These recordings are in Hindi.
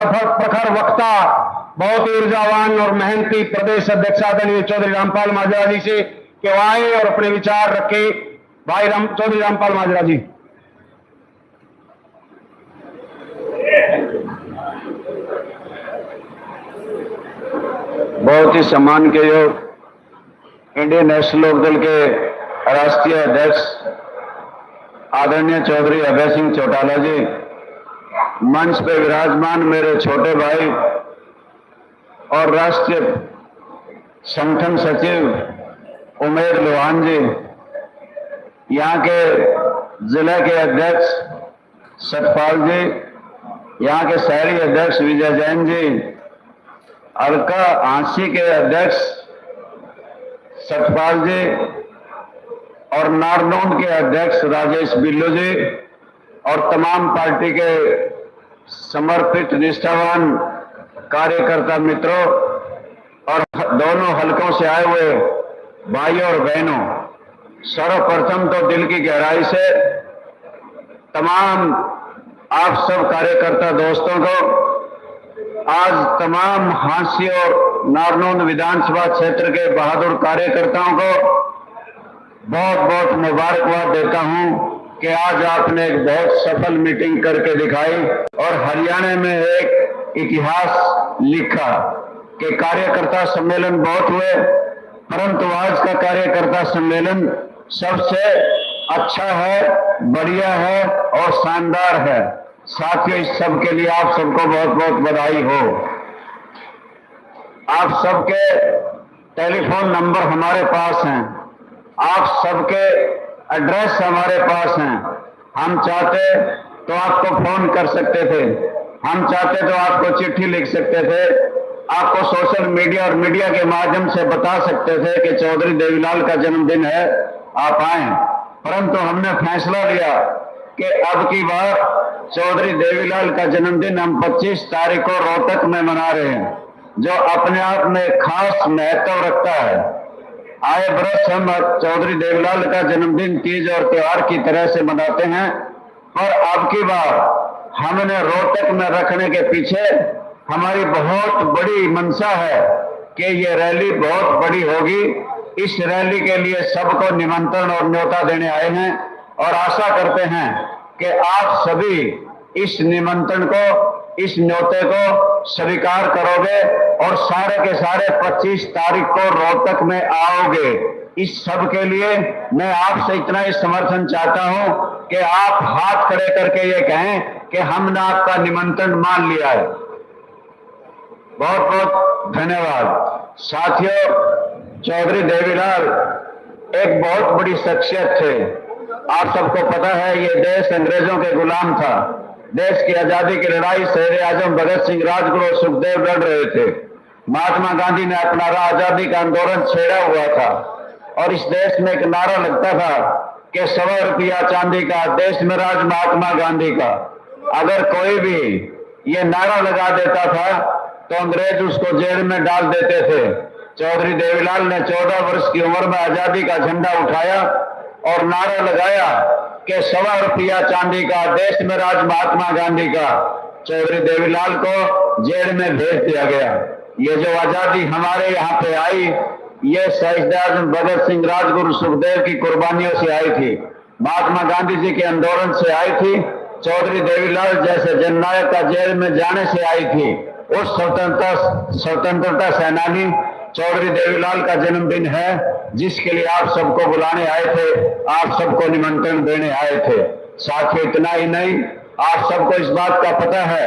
प्रखर वक्ता, बहुत ही ऊर्जावान और मेहनती प्रदेश अध्यक्ष आदरणीय चौधरी रामपाल माजरा जी से कि वो आए और अपने विचार रखे। भाई चौधरी रामपाल माजरा जी। बहुत ही सम्मान के योग इंडियन नेशनल लोकदल के राष्ट्रीय अध्यक्ष आदरणीय चौधरी अभय सिंह चौटाला जी, मंच पे विराजमान मेरे छोटे भाई और राष्ट्रीय संगठन सचिव उमेर लोहान जी, यहाँ के जिले के अध्यक्ष सतपाल जी, यहाँ के शहरी अध्यक्ष विजय जैन जी, अलका आंसी के अध्यक्ष सतपाल जी और नारनौंद के अध्यक्ष राजेश बिल्लू जी और तमाम पार्टी के समर्पित निष्ठावान कार्यकर्ता मित्रों और दोनों हलकों से आए हुए भाइयों और बहनों, सर्वप्रथम तो दिल की गहराई से तमाम आप सब कार्यकर्ता दोस्तों को आज तमाम हांसी और नारनौंद विधानसभा क्षेत्र के बहादुर कार्यकर्ताओं को बहुत बहुत मुबारकबाद देता हूं कि आज आपने एक बहुत सफल मीटिंग करके दिखाई और हरियाणा में एक इतिहास लिखा कि कार्यकर्ता सम्मेलन बहुत हुए, परंतु आज का कार्यकर्ता सम्मेलन सबसे अच्छा है, बढ़िया है और शानदार है। साथियों, इस सब के लिए आप सबको बहुत बहुत बधाई हो। आप सबके टेलीफोन नंबर हमारे पास हैं, आप सबके एड्रेस हमारे पास हैं। हम चाहते तो आपको फोन कर सकते थे, हम चाहते तो आपको चिट्ठी लिख सकते थे, आपको सोशल मीडिया और मीडिया के माध्यम से बता सकते थे कि चौधरी देवीलाल का जन्मदिन है, आप आए। परंतु हमने फैसला लिया कि अब की बार चौधरी देवीलाल का जन्मदिन हम 25 तारीख को रोहतक में मना रहे हैं, जो अपने आप में खास महत्व रखता है। आए बरस हम चौधरी देवीलाल का जन्मदिन तीज और त्योहार की तरह से मनाते हैं, पर अब की बार हमने रोहतक में रखने के पीछे हमारी बहुत बड़ी मंशा है कि ये रैली बहुत बड़ी होगी। इस रैली के लिए सबको निमंत्रण और न्योता देने आए हैं और आशा करते हैं कि आप सभी इस निमंत्रण को, इस न्योते को स्वीकार करोगे और सारे के सारे 25 तारीख को रोहतक में आओगे। इस सब के लिए मैं आपसे इतना ही समर्थन चाहता हूं कि आप हाथ खड़े करके ये कहें कि हमने आपका निमंत्रण मान लिया है। बहुत बहुत धन्यवाद। साथियों, चौधरी देवीलाल एक बहुत बड़ी शख्सियत थे। आप सबको पता है ये देश अंग्रेजों के गुलाम था। देश की आजादी की लड़ाई शेर आजम भगत सिंह, राजगुरु और सुखदेव लड़ रहे थे। महात्मा गांधी ने अपना आजादी का आंदोलन छेड़ा हुआ था और इस देश में एक नारा लगता था कि 100 रुपया चांदी का, देश में राज महात्मा गांधी का। अगर कोई भी ये नारा लगा देता था तो अंग्रेज उसको जेल में डाल देते थे। चौधरी देवीलाल ने 14 वर्ष की उम्र में आजादी का झंडा उठाया और नारा लगाया कि 100 रुपया चांदी का, देश में राज महात्मा गांधी का। चौधरी देवीलाल को जेल में भेज दिया गया। ये जो आजादी हमारे यहाँ पे आई, ये शहीद आजम भगत सिंह, राजगुरु सुखदेव की कुर्बानियों से आई थी, महात्मा गांधी जी के आंदोलन से आई थी, चौधरी देवीलाल जैसे जननायक का जेल में जाने से आई थी। उस स्वतंत्रता सेनानी चौधरी देवीलाल का जन्मदिन है, जिसके लिए आप सबको बुलाने आए थे, आप सबको निमंत्रण देने आए थे। साथियों, इतना ही नहीं, आप सबको इस बात का पता है,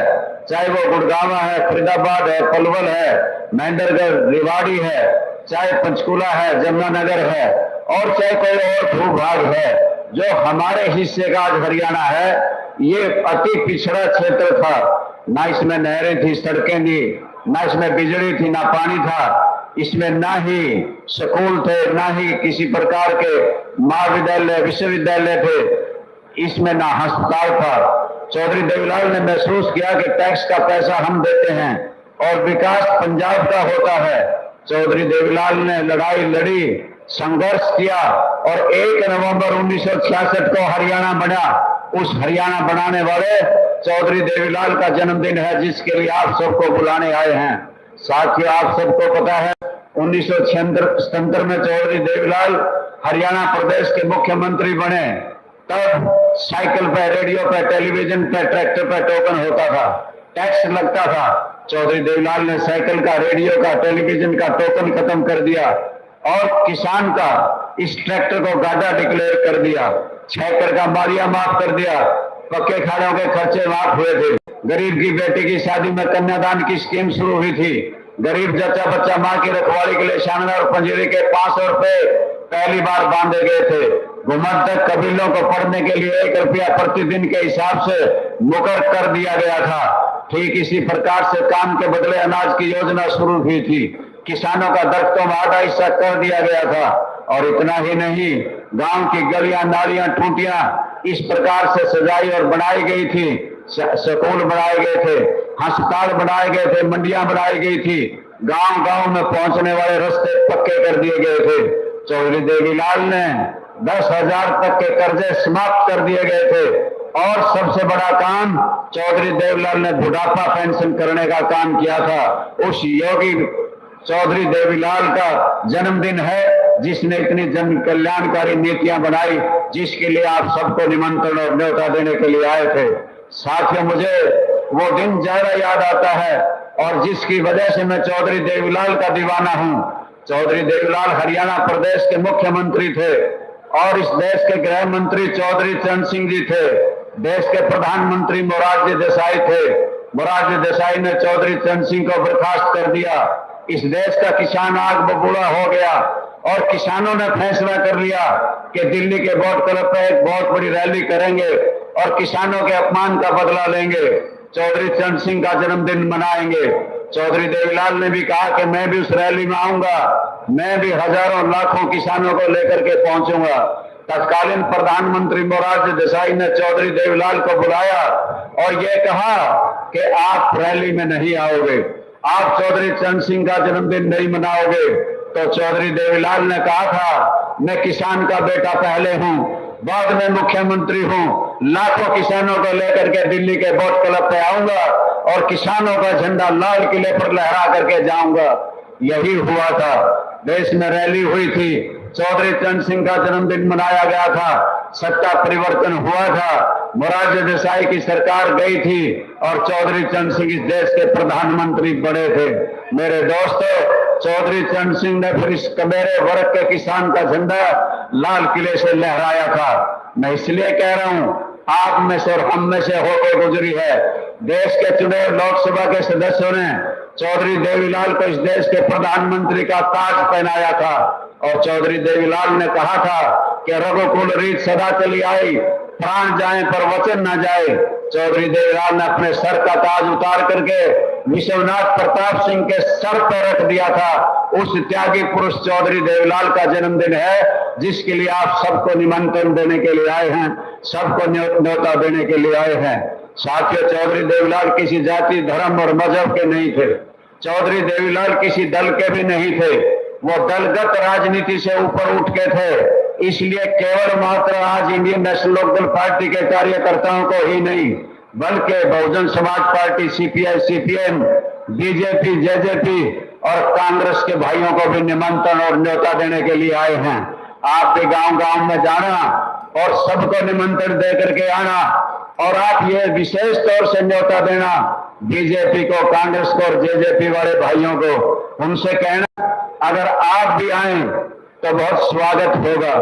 चाहे वो गुड़गांव है, फरीदाबाद है, पलवल है, महेंद्रगढ़, रेवाड़ी है, चाहे पंचकुला है, जमुनानगर है और चाहे कोई और भूभाग है, जो हमारे हिस्से का आज हरियाणा है, ये अति पिछड़ा क्षेत्र था। ना इसमें नहरें थी, सड़कें थी, ना इसमें बिजली थी, ना पानी था, इसमें ना ही स्कूल थे, ना ही किसी प्रकार के महाविद्यालय, विश्वविद्यालय थे, इसमें ना अस्पताल था। चौधरी देवीलाल ने महसूस किया कि टैक्स का पैसा हम देते हैं और विकास पंजाब का होता है। चौधरी देवीलाल ने लड़ाई लड़ी, संघर्ष किया और 1 नवंबर 1966 को हरियाणा बना। उस हरियाणा बनाने वाले चौधरी देवीलाल का जन्मदिन है, जिसके लिए आप सबको बुलाने आए हैं। साथियों, आप सबको पता है 1977 में चौधरी देवीलाल हरियाणा प्रदेश के मुख्यमंत्री बने। तब साइकिल पे, रेडियो पे, टेलीविजन पे, ट्रैक्टर पे टोकन होता था, टैक्स लगता था। चौधरी देवीलाल ने साइकिल का, रेडियो का, टेलीविजन का टोकन खत्म कर दिया और किसान का इस ट्रैक्टर को गाड़ा डिक्लेयर कर दिया। 6 एकड़ का मारिया माफ कर दिया, पक्के खाड़ों के खर्चे माफ हुए थे। गरीब की बेटी की शादी में कन्यादान की स्कीम शुरू हुई थी। गरीब जच्चा बच्चा मां की रखवाली के लिए शानदार पंजीरी के 500 रुपए पहली बार बांधे गए थे। घुमंतक कबीलों को पढ़ने के लिए 1 रुपया प्रतिदिन के हिसाब से मुकर कर दिया गया था। ठीक इसी प्रकार से काम के बदले अनाज की योजना शुरू हुई थी। किसानों का दरख्तों में आधा हिस्सा कर दिया गया था। और इतना ही नहीं, गांव की गलियां, नालियां, टूटियां इस प्रकार से सजाई और बनाई गई थी। स्कूल बनाए गए थे, अस्पताल बनाए गए थे, मंडियां बनाई गई थी। गांव गांव में पहुंचने वाले रास्ते पक्के कर दिए गए थे। चौधरी देवीलाल ने 10,000 तक के कर्जे समाप्त कर दिए गए थे। और सबसे बड़ा काम चौधरी देवीलाल ने बुढ़ापा पेंशन करने का काम किया था। उस योगी चौधरी देवीलाल का जन्मदिन है, जिसने इतनी जन कल्याणकारी नीतियां बनाई, जिसके लिए आप सबको निमंत्रण और न्योता देने के लिए आए थे। साथियों, मुझे वो दिन ज्यादा याद आता है और जिसकी वजह से मैं चौधरी देवीलाल का दीवाना हूं। चौधरी देवीलाल हरियाणा प्रदेश के मुख्यमंत्री थे और इस देश के गृह मंत्री चौधरी चरण सिंह जी थे। देश के प्रधानमंत्री मोरारजी देसाई थे। मोरारजी देसाई ने चौधरी चरण सिंह को बर्खास्त कर दिया। इस देश का किसान आग बबूला हो गया और किसानों ने फैसला कर लिया कि दिल्ली के बोट क्लब पे एक बहुत बड़ी रैली करेंगे और किसानों के अपमान का बदला लेंगे। चौधरी चरण सिंह का जन्मदिन मनाएंगे। चौधरी देवीलाल ने भी कहा कि मैं भी उस रैली में आऊंगा, मैं भी हजारों लाखों किसानों को लेकर के पहुंचूंगा। तत्कालीन प्रधानमंत्री मोरारजी देसाई ने चौधरी देवीलाल को बुलाया और ये कहा कि आप रैली में नहीं आओगे, आप चौधरी चरण सिंह का जन्मदिन नहीं मनाओगे। तो चौधरी देवीलाल ने कहा था, मैं किसान का बेटा पहले हूं, बाद में मुख्यमंत्री हूं, लाखों किसानों को लेकर के दिल्ली के बोट क्लब पे आऊंगा और किसानों का झंडा लाल किले पर लहरा करके जाऊंगा। यही हुआ था। देश में रैली हुई थी, चौधरी चरण सिंह का जन्मदिन मनाया गया था, सत्ता परिवर्तन हुआ था, मोरारजी देसाई की सरकार गई थी और चौधरी चरण सिंह इस देश के प्रधानमंत्री बने थे। मेरे दोस्तों, चौधरी चरण सिंह ने फिर इस कमेरे वर्ग के किसान का झंडा लाल किले से लहराया था। मैं इसलिए कह रहा हूं, आप में से और हम में से होकर गुजरी है। देश के चुने लोकसभा के सदस्यों ने चौधरी देवीलाल को इस देश के प्रधानमंत्री का ताज पहनाया था और चौधरी देवीलाल ने कहा था कि रघुकुल रीत सदा चली आई, प्राण जाए पर वचन न जाए। चौधरी देवीलाल ने अपने सर का ताज उतार करके विश्वनाथ प्रताप सिंह के सर पर रख दिया था। उस त्यागी पुरुष चौधरी देवीलाल का जन्मदिन है, जिसके लिए आप सबको निमंत्रण देने के लिए आए हैं, सबको न्योता देने के लिए आए हैं। साथियों, चौधरी देवीलाल किसी जाति, धर्म और मजहब के नहीं थे। चौधरी देवीलाल किसी दल के भी नहीं थे। वो दलगत राजनीति से ऊपर उठ के थे। इसलिए केवल मात्र आज इंडियन नेशनल लोकदल पार्टी के कार्यकर्ताओं को ही नहीं, बल्कि Bahujan Samaj party, CPI, CPM, BJP, JJP और कांग्रेस के भाइयों को भी निमंत्रण और न्योता देने के लिए आए हैं। आप भी गांव गांव में जाना और सबको निमंत्रण दे करके आना और आप ये विशेष तौर से न्योता देना बीजेपी को, कांग्रेस को और जेजेपी वाले भाइयों को। उनसे कहना अगर आप भी आए तो बहुत स्वागत होगा।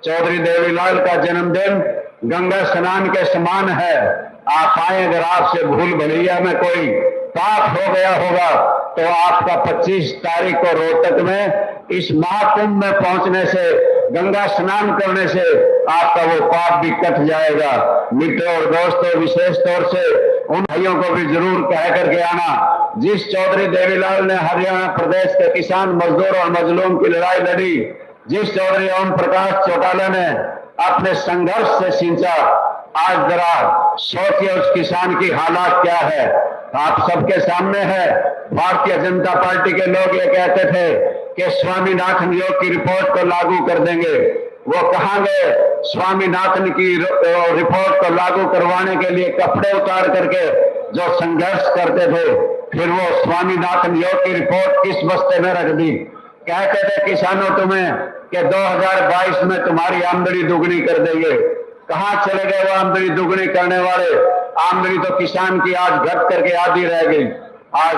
चौधरी देवीलाल का जन्मदिन गंगा स्नान के समान है। आप आए, अगर आपसे भूल भुलैया में कोई पाप हो गया होगा तो आपका 25 तारीख को रोहतक में इस महाकुंभ में पहुंचने से, गंगा स्नान करने से आपका वो पाप भी कट जाएगा। मित्रों और दोस्तों, विशेष तौर से उन भाइयों को भी जरूर कह करके आना जिस चौधरी देवीलाल ने हरियाणा प्रदेश के किसान, मजदूर और मजलूम की लड़ाई लड़ी, जिस चौधरी ओम प्रकाश चौटाला ने अपने संघर्ष से सींचा। आज जरा सोचिए उस किसान की हालात क्या है। आप सबके सामने है। भारतीय जनता पार्टी के लोग ये कहते थे कि स्वामीनाथन योग की रिपोर्ट को लागू कर देंगे। वो कहाँ गए? स्वामीनाथन की रिपोर्ट को लागू करवाने के लिए कपड़े उतार करके जो संघर्ष करते थे, फिर वो स्वामीनाथन योग की रिपोर्ट किस बस्ते में रख दी। कहते थे किसानों तुम्हें कि 2022 में तुम्हारी आमदनी दुगनी कर देंगे। कहाँ चले गए वो आमदनी दुगनी करने वाले? आमदनी तो किसान की आज घट करके आधी रह गई। आज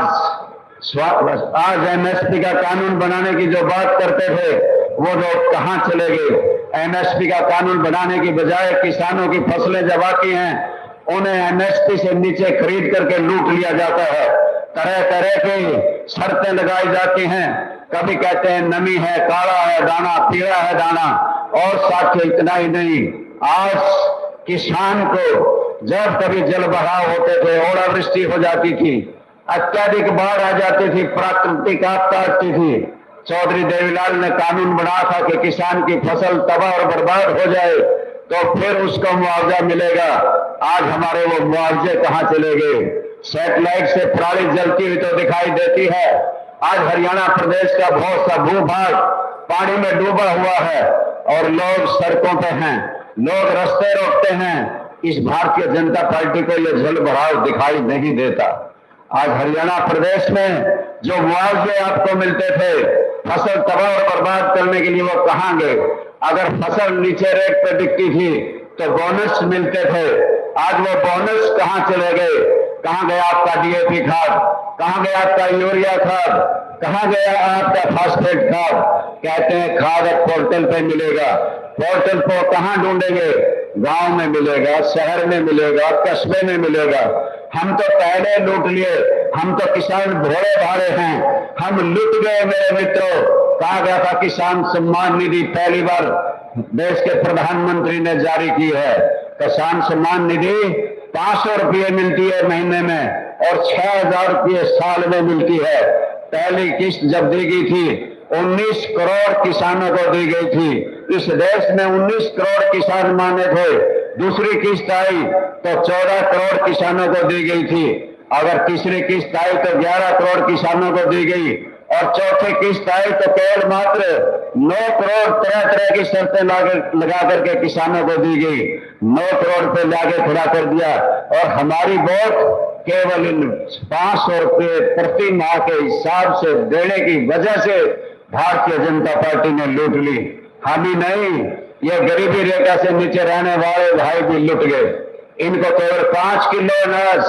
एमएसपी का कानून बनाने की जो बात करते थे वो लोग कहाँ चले गए? एमएसपी का कानून बनाने की बजाय किसानों की फसलें जब आती हैं उन्हें एमएसपी से नीचे खरीद करके लूट लिया जाता है। तरह तरह की शर्तें लगाई जाती हैं। कभी कहते हैं नमी है, काला है दाना, पीला है दाना, और साथ इतना ही नहीं, आज किसान को जब कभी जल बहाव होते थे, ओलावृष्टि हो जाती थी, अत्यधिक बाढ़ आ जाती थी, प्राकृतिक आपदा आती थी, चौधरी देवीलाल ने कानून बनाया था कि किसान की फसल तबाह और बर्बाद हो जाए तो फिर उसको मुआवजा मिलेगा। आज हमारे वो मुआवजे कहाँ चले गए? सैटेलाइट से पराली जलती हुई तो दिखाई देती है। आज हरियाणा प्रदेश का बहुत सा भूभाग पानी में डूबा हुआ है और लोग सड़कों पे हैं, लोग रास्ते रोकते हैं। इस भारतीय जनता पार्टी को यह जल भराव दिखाई नहीं देता। आज हरियाणा प्रदेश में जो मुआवजे आपको मिलते थे फसल तबाह और बर्बाद करने के लिए, वो कहाँ गए? अगर फसल नीचे रेट पर बिकती थी तो बोनस मिलते थे, आज वो बोनस कहाँ चले गए? कहाँ गया आपका डीएपी खाद? कहाँ गया आपका यूरिया खाद? कहाँ गया आपका फास्फेट खाद? कहते हैं खाद अब पोर्टल पे मिलेगा। पोर्टल को कहाँ ढूंढेंगे? गांव में मिलेगा, शहर में मिलेगा, कस्बे में मिलेगा। हम तो पहले लूट लिए, हम तो किसान भोले भाले हैं, हम लूट गए मेरे मित्रों। कहा गया था किसान सम्मान निधि पहली बार देश के प्रधानमंत्री ने जारी की है। किसान सम्मान निधि 500 रुपये मिलती है महीने में और 6000 रुपये साल में मिलती है। पहली किस्त जब दी गई थी 19 करोड़ किसानों को दी गई थी। इस देश में 19 करोड़ किसान माने थे। दूसरी किस्त आई तो 14 करोड़ किसानों को दी गई थी। अगर तीसरी किस्त आई तो 11 करोड़ किसानों को दी गई और चौथी किस्त आई तो केवल मात्र 9 करोड़ तरह तरह की शर्तें लगा करके किसानों को दी गई। 9 करोड़ पे लाके खड़ा कर दिया और हमारी वोट केवल इन 500 रुपये प्रति माह के हिसाब से देने की वजह से भारतीय जनता पार्टी ने लूट ली। हम ही नहीं, ये गरीबी रेखा से नीचे रहने वाले भाई भी लुट गए। इनको केवल 5 किलो अनाज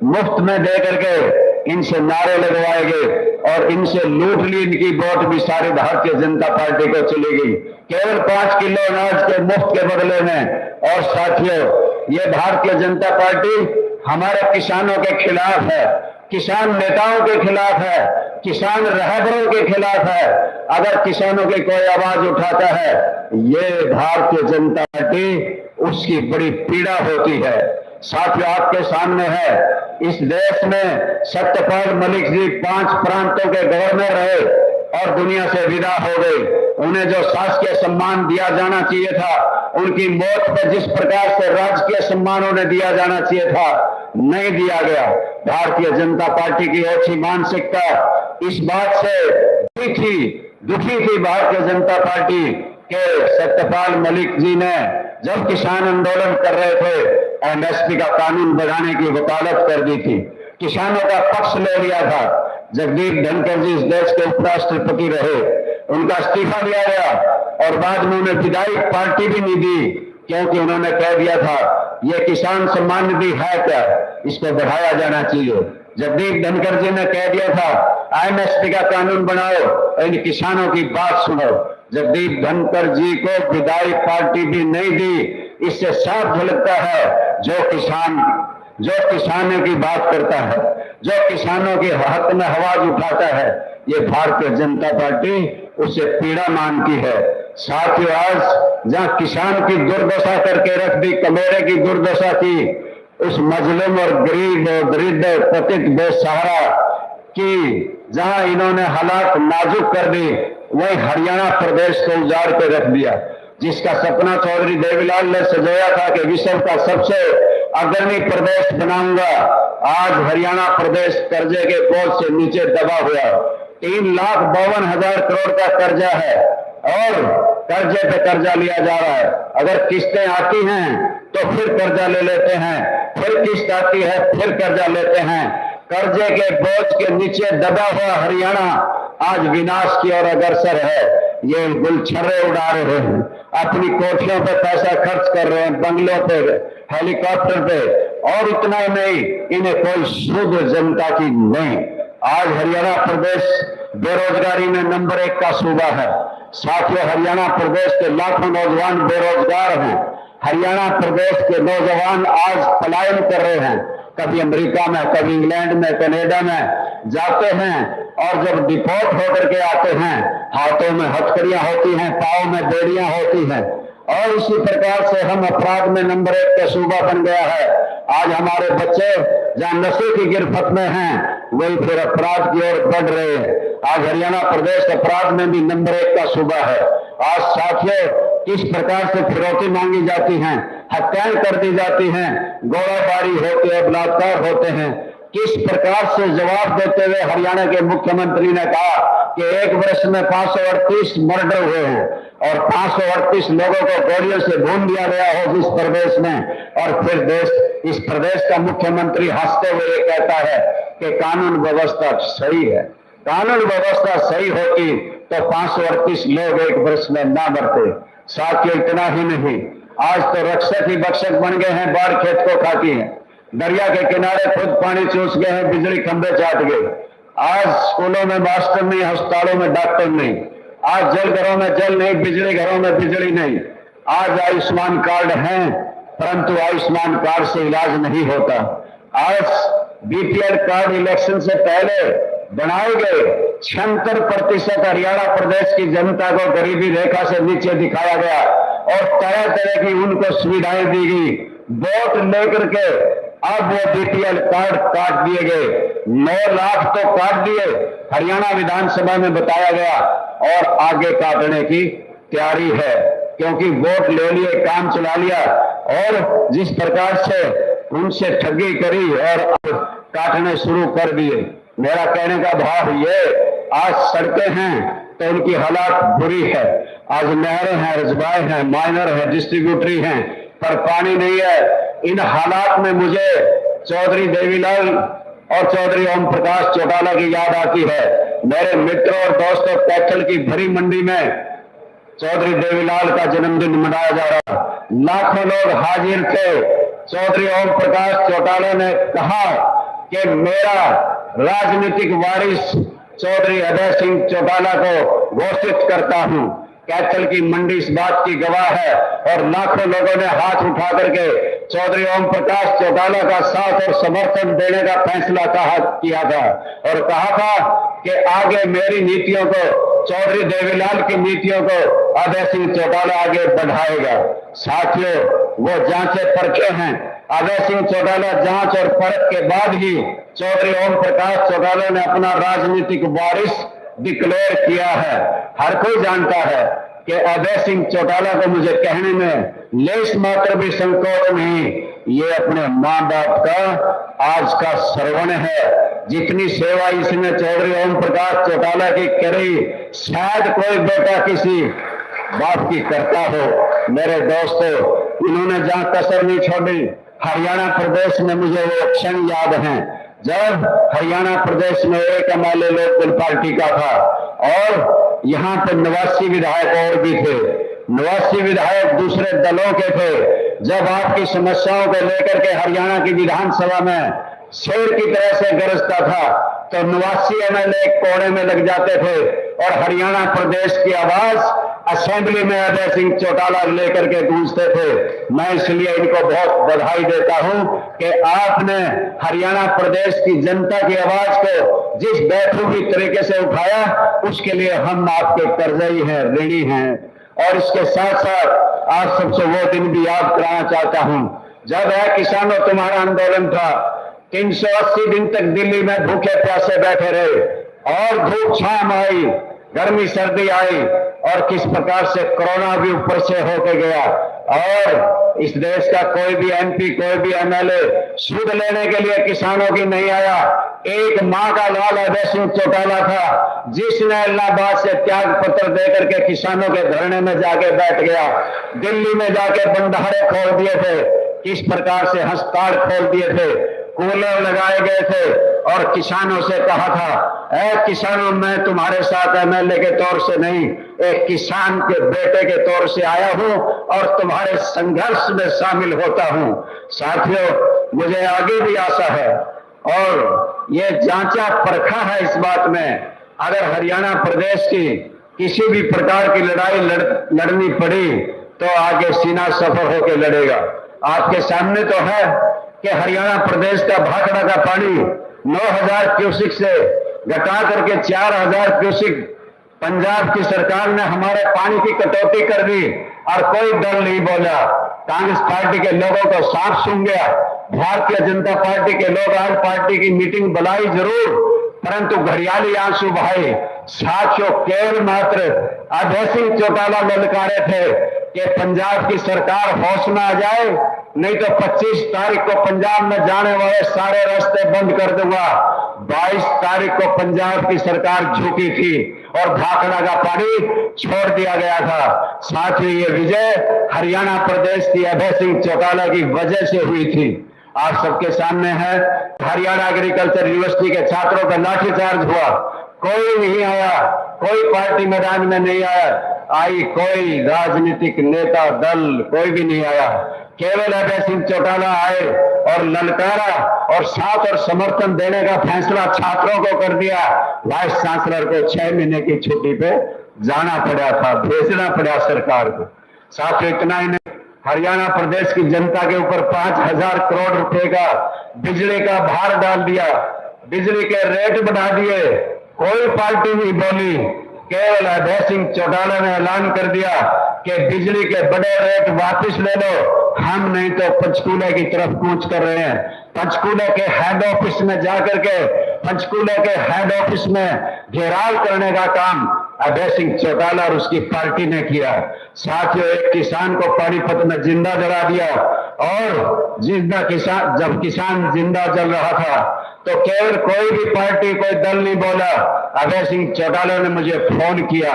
मुफ्त में दे करके इनसे नारे लगवाए गए और इनसे लूट ली इनकी वोट भी सारी भारतीय जनता पार्टी को चली गई, केवल 5 किलो अनाज के मुफ्त के बदले में। और साथियों, ये भारतीय जनता पार्टी हमारे किसानों के खिलाफ है, किसान नेताओं के खिलाफ है, किसान रहबरों के खिलाफ है। अगर किसानों की कोई आवाज उठाता है, ये भारतीय जनता पार्टी उसकी बड़ी पीड़ा होती है। साथियों, आपके सामने है, इस देश में सत्यपाल मलिक जी 5 प्रांतों के गवर्नर रहे और दुनिया से विदा हो गए। उन्हें जो शासकीय सम्मान दिया जाना चाहिए था, उनकी मौत पर जिस प्रकार से राजकीय सम्मान उन्हें दिया जाना चाहिए था, नहीं दिया गया। भारतीय जनता पार्टी की अच्छी मानसिकता इस बात से दुखी थी भारतीय जनता पार्टी के सत्यपाल मलिक जी ने जब किसान आंदोलन कर रहे थे एमएसपी का कानून बनाने की वकालत कर दी थी, किसानों का पक्ष ले लिया था। जगदीप धनखड़ जी इस देश के उपराष्ट्रपति रहे, उनका इस्तीफा दिया गया और बाद में उन्हें विधायक पार्टी भी नहीं दी, क्योंकि उन्होंने कह दिया था ये किसान सम्मान निधि है क्या, इसको बढ़ाया जाना चाहिए। जगदीप धनखड़ जी ने कह दिया था एमएसपी का कानून बनाओ, इन किसानों की बात सुनो। जगदीप धनखड़ जी को विधायक पार्टी भी नहीं दी। इससे साफ झलकता है जो किसानों की बात करता है, जो किसानों के हक में आवाज उठाता है, ये भारतीय जनता पार्टी उसे पीड़ा मानती है। साथियों, आज जहां किसान की दुर्दशा करके रख दी, कमेरे की दुर्दशा की, उस मजलूम और गरीब और दरिद्र पतित बेसहारा की जहां इन्होंने हालात नाजुक कर दी, वही हरियाणा प्रदेश को उजाड़ के रख दिया। जिसका सपना चौधरी देवीलाल ने सजाया था कि विश्व का सबसे अग्रणी प्रदेश बनाऊंगा, आज हरियाणा प्रदेश कर्जे के बोझ से नीचे दबा हुआ। 3,52,000 करोड़ का कर्जा है और कर्जे पे कर्जा लिया जा रहा है। अगर किस्तें आती हैं तो फिर कर्जा ले लेते हैं, फिर किस्त आती है फिर कर्जा लेते हैं। कर्जे के बोझ के नीचे दबा हुआ हरियाणा आज विनाश की ओर अग्रसर है। ये गुलछर्रे उड़ा रहे हैं, अपनी कोठियों पे पैसा खर्च कर रहे हैं, बंगलों पे, हेलीकॉप्टर पे, और इतना ही नहीं, इन्हें कोई शुद्ध जनता की नहीं। आज हरियाणा प्रदेश बेरोजगारी में नंबर 1 का सूबा है। साथियों, हरियाणा प्रदेश के लाखों नौजवान बेरोजगार हैं। हरियाणा प्रदेश के नौजवान आज पलायन कर रहे हैं, कभी अमेरिका में, कभी इंग्लैंड में, कनाडा में जाते हैं, और जब डिपोर्ट होकर के आते हैं, हाथों में हथकड़ियां होती हैं, पांव में बेड़ियां होती हैं, और इसी प्रकार से हम अपराध में नंबर 1 का सूबा बन गया है। आज हमारे बच्चे जहां नशे की गिरफ्त में हैं, वही फिर अपराध की ओर बढ़ रहे हैं। आज हरियाणा प्रदेश अपराध में भी नंबर 1 का सूबा है। आज साथियों, किस प्रकार से फिरौती मांगी जाती हैं, हत्याएं कर दी जाती हैं, गोलाबारी होती है, बलात्कार होते हैं। किस प्रकार से जवाब देते हुए हरियाणा के मुख्यमंत्री ने कहा कि 1 वर्ष में 538 मर्डर हुए हैं और 538 लोगों को गोलियों से भून दिया गया हो जिस प्रदेश में, और फिर इस प्रदेश का मुख्यमंत्री हंसते हुए ये कहता है कि कानून व्यवस्था सही है। कानून व्यवस्था सही होती तो 538 लोग 1 वर्ष में ना मरते। साथियों, इतना ही नहीं, आज तो रक्षक ही बक्षक बन गए हैं, बाढ़ खेत को खाती है। दरिया के किनारे खुद पानी चूस गए हैं, बिजली खंभे चाट गए। आज स्कूलों में मास्टर नहीं, अस्पतालों में डॉक्टर नहीं। आज जल घरों में जल नहीं, बिजली घरों में बिजली नहीं। आज आयुष्मान कार्ड हैं, परंतु आयुष्मान कार्ड से इलाज नहीं होता। आज बीपीएल कार्ड इलेक्शन से पहले बनाए गए 76% हरियाणा प्रदेश की जनता को गरीबी रेखा से नीचे दिखाया गया और तरह तरह की उनको सुविधाएं दी गई। वोट लेकर के अब वो बीपीएल कार्ड काट दिए गए। 9 लाख तो काट दिए, हरियाणा विधानसभा में बताया गया, और आगे काटने की तैयारी है, क्योंकि वोट ले लिए, काम चला लिया, और जिस प्रकार से उनसे ठगी करी और काटने शुरू कर दिए। मेरा कहने का भाव ये, आज सड़कें हैं तो उनकी हालात बुरी है। आज नहरें हैं, रजबाएं हैं, माइनर है, डिस्ट्रीब्यूटरी हैं, पर पानी नहीं है। इन हालात में मुझे चौधरी देवीलाल और चौधरी ओम प्रकाश चौटाला की याद आती है। मेरे मित्रों और दोस्तों, कैथल की भरी मंडी में चौधरी देवीलाल का जन्मदिन मनाया जा रहा, लाखों लोग हाजिर थे। चौधरी ओम प्रकाश चौटाला ने कहा कि मेरा राजनीतिक वारिस चौधरी अभय सिंह चौटाला को घोषित करता हूं। कैथल की मंडी इस बात की गवाह है, और लाखों लोगों ने हाथ उठा करके चौधरी ओम प्रकाश चौटाला का साथ और समर्थन देने का फैसला किया था, और कहा था कि आगे मेरी नीतियों को, चौधरी देवीलाल की नीतियों को अभय सिंह चौटाला आगे बढ़ाएगा। साथियों, वो जांचे परखे हैं। अभय सिंह चौटाला जांच और परख के बाद ही चौधरी ओम प्रकाश चौटाला ने अपना राजनीतिक वारिस डिक्लेयर किया है। हर कोई जानता है कि अभय सिंह चौटाला को मुझे कहने में लेस मात्र भी संकोच नहीं, ये अपने मां बाप का आज का श्रवण है। जितनी सेवा इसने चौधरी ओम प्रकाश चौटाला की करी, शायद कोई बेटा किसी बाप की करता हो। मेरे दोस्तों, इन्होंने जहां कसर नहीं छोड़ी। हरियाणा प्रदेश में मुझे वो क्षण याद हैं जब हरियाणा प्रदेश में एक एमएलए लोकदल पार्टी का था, और यहाँ पे 89 विधायक और भी थे। 89 विधायक दूसरे दलों के थे। जब आपकी समस्याओं को लेकर के हरियाणा की विधानसभा में शेर की तरह से गरजता था, तो 89 एमएलए कोने में लग जाते थे, और हरियाणा प्रदेश की आवाज असेंबली में अभय सिंह चौटाला लेकर के गूंजते थे। मैं इसलिए इनको बहुत बधाई देता हूं कि आपने हरियाणा प्रदेश की जनता की आवाज को जिस बेखूबी तरीके से उठाया, उसके लिए हम आपके कर्जई हैं, ऋणी हैं। और इसके साथ साथ आज सबसे वो दिन भी याद कराना चाहता हूं जब है किसानों तुम्हारा आंदोलन था। 380 दिन तक दिल्ली में भूखे प्यासे बैठे रहे, और धूप छाम आई, गर्मी सर्दी आई और किस प्रकार से कोरोना भी ऊपर से होके गया और इस देश का कोई भी एमपी, कोई भी एमएलए सूद लेने के लिए किसानों की नहीं आया। एक मां का लाल अभय सिंह चौटाला था जिसने इलाहाबाद से त्याग पत्र देकर के किसानों के धरने में जाके बैठ गया। दिल्ली में जाके भंडारे खोल दिए थे, किस प्रकार से अस्पताल खोल दिए थे, कूलर लगाए गए थे और किसानों से कहा था, ऐ किसानों, मैं तुम्हारे साथ एमएलए के तौर से नहीं, एक किसान के बेटे के तौर से आया हूं और तुम्हारे संघर्ष में शामिल होता हूं। साथियों, मुझे आगे भी आशा है और ये जांचा परखा है इस बात में, अगर हरियाणा प्रदेश की किसी भी प्रकार की लड़ाई लड़नी पड़ी तो आगे सीना सफर होकर लड़ेगा। आपके सामने तो है कि हरियाणा प्रदेश का भाखड़ा का पानी 9000 क्यूसिक से घटा करके 4000 क्यूसिक पंजाब की सरकार ने हमारे पानी की कटौती कर दी और कोई दल नहीं बोला। कांग्रेस पार्टी के लोगों को साफ सूंघ गया। भारतीय जनता पार्टी के लोग आज पार्टी की मीटिंग बुलाई जरूर, परंतु घड़ियाली आंसू बहाए। साथियों, केवल मात्र अभय सिंह चौटाला ललकारे थे कि पंजाब की सरकार होश में आ जाए, नहीं तो 25 तारीख को पंजाब में जाने वाले सारे रास्ते बंद कर दूंगा। 22 तारीख को पंजाब की सरकार झुकी थी और भाखड़ा का पानी छोड़ दिया गया था। साथ ही ये विजय हरियाणा प्रदेश की अभय सिंह चौटाला की वजह से हुई थी। आप सबके सामने है, हरियाणा एग्रीकल्चर यूनिवर्सिटी के छात्रों का लाठीचार्ज हुआ, कोई नहीं आया, कोई पार्टी मैदान में नहीं आई, कोई राजनीतिक नेता दल कोई भी नहीं आया। केवल अभय सिंह चौटाला आए और ललकारा और साथ और समर्थन देने का फैसला छात्रों को कर दिया। वाइस चांसलर को 6 महीने की छुट्टी पे जाना पड़ा था, भेजना पड़ा सरकार को। साथ ही इतना ही नहीं, हरियाणा प्रदेश की जनता के ऊपर 5000 करोड़ रुपए का बिजली का भार डाल दिया, बिजली के रेट बढ़ा दिए, कोई पार्टी नहीं बोली। केवल अभय सिंह चौटाला ने ऐलान कर दिया कि बिजली के बड़े रेट वापस ले लो, हम नहीं तो पंचकूला की तरफ कूच कर रहे हैं। पंचकूला के हेड ऑफिस में जाकर के पंचकूला के हेड ऑफिस में घेराव करने का काम अभय सिंह चौटाला और उसकी पार्टी ने किया। साथियों, एक किसान को पानीपत में जिंदा जला दिया और जिंदा किसान, जब किसान जिंदा जल रहा था तो केवल कोई भी पार्टी, कोई दल नहीं बोला। अभय सिंह चौटाला ने मुझे फोन किया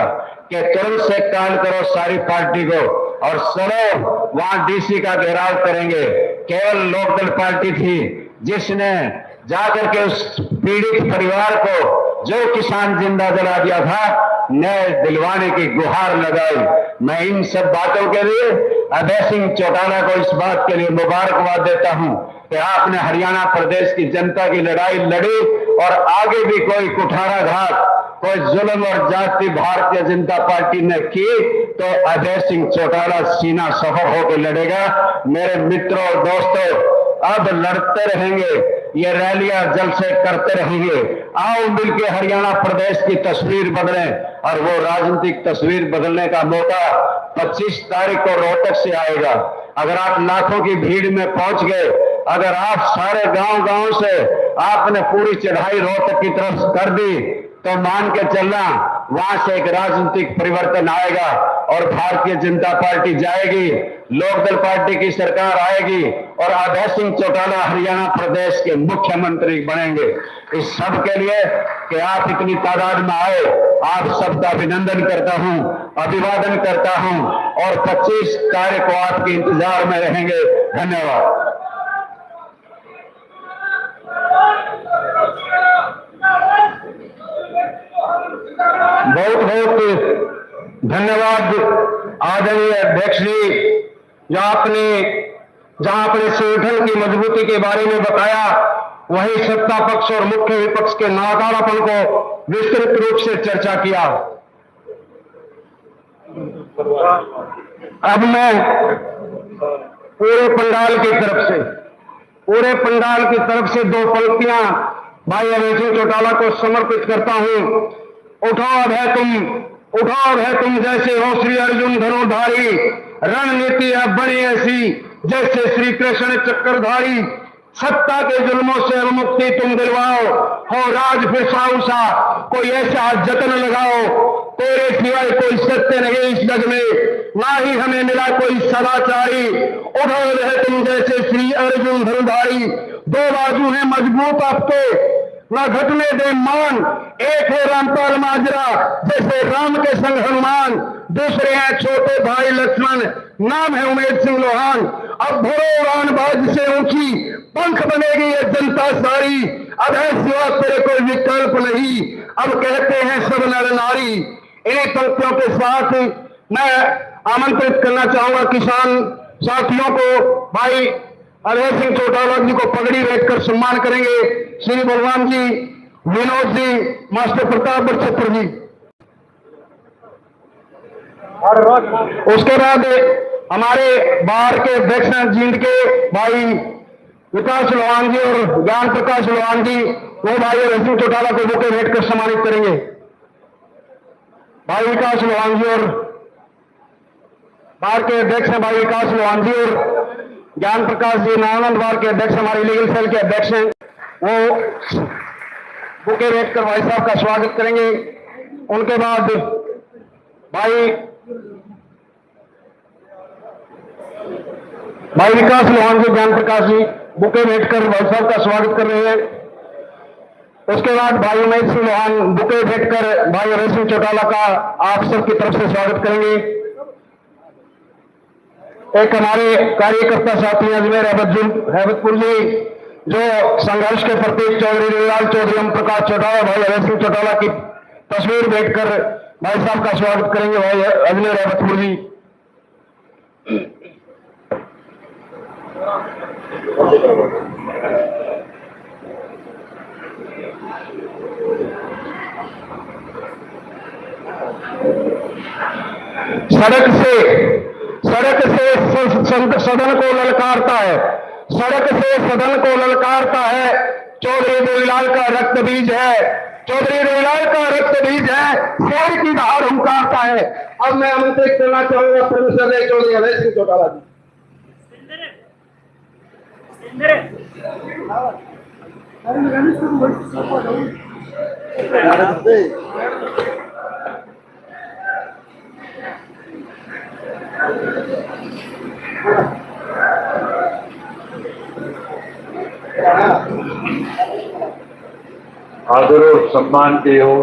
कि तुरंत से कॉल करो सारी पार्टी को और चलो वहां डीसी का घेराव करेंगे। केवल लोकदल पार्टी थी जिसने जाकर के उस पीड़ित परिवार को, जो किसान जिंदा जला दिया था, न्याय दिलवाने की गुहार लगाई। मैं इन सब बातों के लिए अभय सिंह चौटाला को इस बात के लिए मुबारकबाद देता हूं कि आपने हरियाणा प्रदेश की जनता की लड़ाई लड़ी और आगे भी कोई कुठाराघात, कोई जुल्म और जाति भारतीय जनता पार्टी ने की तो अभय सिंह चौटाला सीना सफर होकर लड़ेगा। मेरे मित्रों और दोस्तों, अब लड़ते रहेंगे, ये रैलियां जलसे करते रहेंगे। आओ मिलकर हरियाणा प्रदेश की तस्वीर बदले और वो राजनीतिक तस्वीर बदलने का मौका 25 तारीख को रोहतक से आएगा। अगर आप लाखों की भीड़ में पहुंच गए, अगर आप सारे गांव से आपने पूरी चढ़ाई रोहतक की तरफ कर दी तो मान के चलना वहां से एक राजनीतिक परिवर्तन आएगा और भारतीय जनता पार्टी जाएगी, लोकदल पार्टी की सरकार आएगी और अभय सिंह चौटाला हरियाणा प्रदेश के मुख्यमंत्री बनेंगे। इस सब के लिए कि आप इतनी तादाद में आए, आप सबका अभिनंदन करता हूं, अभिवादन करता हूं और 25 तारीख को आपके इंतजार में रहेंगे। धन्यवाद। बहुत बहुत धन्यवाद आदरणीय अध्यक्ष जी, जहां आपने संगठन की मजबूती के बारे में बताया, वही सत्ता पक्ष और मुख्य विपक्ष के नाकारापन को विस्तृत रूप से चर्चा किया। अब मैं पूरे पंडाल की तरफ से 2 पंक्तियां भाई अभय सिंह चौटाला को समर्पित करता हूं। उठाओ है तुम जैसे हो श्री अर्जुन धनुर्धारी, रणनीति अब बनी ऐसी जैसे श्री कृष्ण चक्रधारी। सत्ता के जुल्मों से अब मुक्ति तुम दिलवाओ, हो राज फिर साउसा, कोई ऐसा जतन लगाओ, तेरे सिवाय कोई सत्य नहीं इस जग में, ना ही हमें मिला कोई सदाचारी, उधर रहे तुम जैसे श्री अर्जुन धनुधारी, दो बाजू है मजबूत आपके न घटने दे मान, एक है रामपाल माजरा जैसे राम के संग हनुमान, दूसरे हैं छोटे भाई लक्ष्मण, नाम है उमेद सिंह लोहान। अब भरो उड़ान बाज से ऊंची, पंख बनेगी ये जनता सारी, अब है सिवा तेरे कोई विकल्प नहीं, अब कहते हैं सब नर नारी। इन्हीं पंक्तियों के साथ मैं आमंत्रित करना चाहूंगा किसान साथियों को, भाई अभय सिंह चौटाला जी को पगड़ी बैठकर सम्मान करेंगे, श्री बलवान जी, विनोद जी, मास्टर प्रताप बरछत्र जी। उसके बाद हमारे बार के अध्यक्ष जींद के भाई विकास लोहान जी और ज्ञान प्रकाश लोहान जी, वो भाई अभय सिंह चौटाला को बुके भेंट कर सम्मानित करेंगे। भाई विकास लोहान जी और बार के अध्यक्ष हैं भाई विकास लोहान जी और ज्ञान प्रकाश जी, नारायण बार के अध्यक्ष हमारे लीगल सेल के अध्यक्ष हैं, वो बुके भेंट कर भाई साहब का स्वागत करेंगे। उनके बाद भाई विकास लोहान जी, ज्ञान प्रकाश जी बुके भेंट कर भाई साहब का स्वागत कर रहे हैं। उसके बाद भाई उमेद सिंह लोहान बुके भेंट कर भाई अभय सिंह चौटाला का आप सबकी तरफ से स्वागत करेंगे। एक हमारे कार्यकर्ता साथी अजमेर हैबतपुर जी, जो संघर्ष के प्रतीक चौधरी देवलाल चौधरी ओम प्रकाश चौटाला भाई अभय सिंह चौटाला की तस्वीर भेंट कर भाई साहब का स्वागत करेंगे। भाई अजमेर हैबतपुर जी। सड़क से सदन को ललकारता है, सड़क से सदन को ललकारता है, चौधरी देवीलाल का रक्त बीज है, चौधरी देवीलाल का रक्त बीज है, शेर की धार हुंकारता है। अब मैं आमंत्रित करना चाहूंगा प्रोफेसर चौधरी अभय सिंह चौटाला जी। आदर और सम्मान के ओर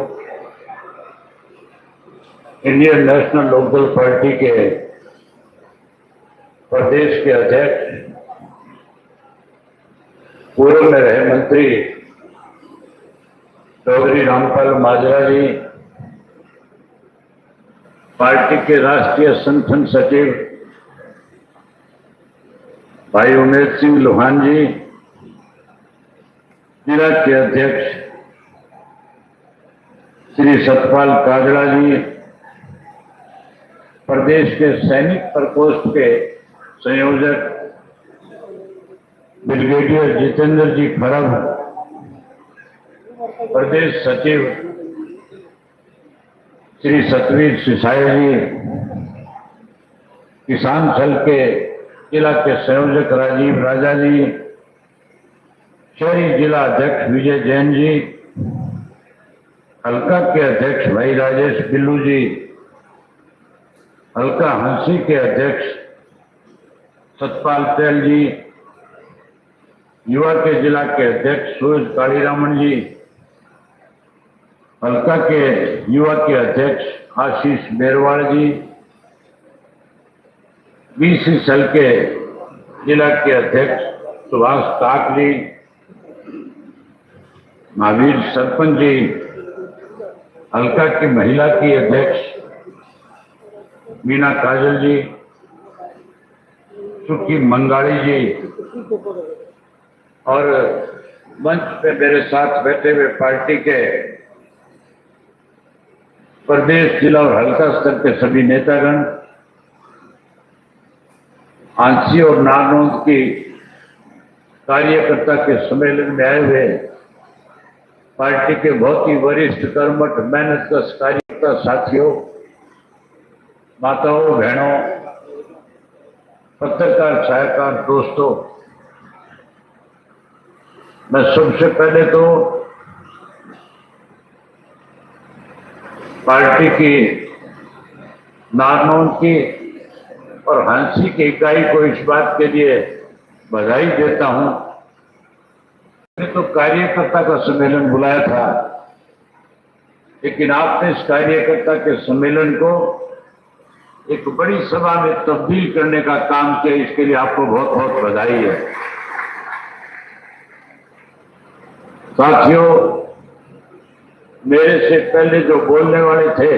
इंडियन नेशनल लोकदल पार्टी के प्रदेश के अध्यक्ष, पूर्व में रहे मंत्री चौधरी रामपाल माजरा जी, पार्टी के राष्ट्रीय संगठन सचिव भाई उमेद सिंह लोहान जी, जिला के अध्यक्ष श्री सतपाल काजड़ा जी, प्रदेश के सैनिक प्रकोष्ठ के संयोजक ब्रिगेडियर जितेंद्र जी खरब, प्रदेश सचिव श्री सतवीर सिसाई जी, किसान सेल के जिला के संयोजक राजीव राजा जी, शहरी जिला अध्यक्ष विजय जैन जी, हल्का के अध्यक्ष भाई राजेश बिल्लू जी, हल्का हंसी के अध्यक्ष सतपाल तेल जी, युवा के जिला के अध्यक्ष सूरज कालीरामन जी, हल्का के युवा के अध्यक्ष आशीष मेरवाड़ जी, बीसी सेल के जिला के अध्यक्ष सुभाष काकली, महावीर सरपंच जी, हल्का की महिला की अध्यक्ष मीना काजल जी, सुखी मंगाड़ी जी, और मंच पे मेरे साथ बैठे हुए पार्टी के प्रदेश, जिला और हल्का स्तर के सभी नेतागण, आंसी और नारनौंद की कार्यकर्ता के सम्मेलन में आए हुए पार्टी के बहुत ही वरिष्ठ कर्मठ मेहनतकश कार्यकर्ता साथियों, माताओं बहनों, पत्रकार सहायकार दोस्तों, मैं सबसे पहले तो पार्टी की नारनौंद की और हांसी की इकाई को इस बात के लिए बधाई देता हूं। मैंने तो कार्यकर्ता का सम्मेलन बुलाया था, लेकिन आपने इस कार्यकर्ता के सम्मेलन को एक बड़ी सभा में तब्दील करने का काम किया। इसके लिए आपको बहुत बहुत बधाई है। साथियों, मेरे से पहले जो बोलने वाले थे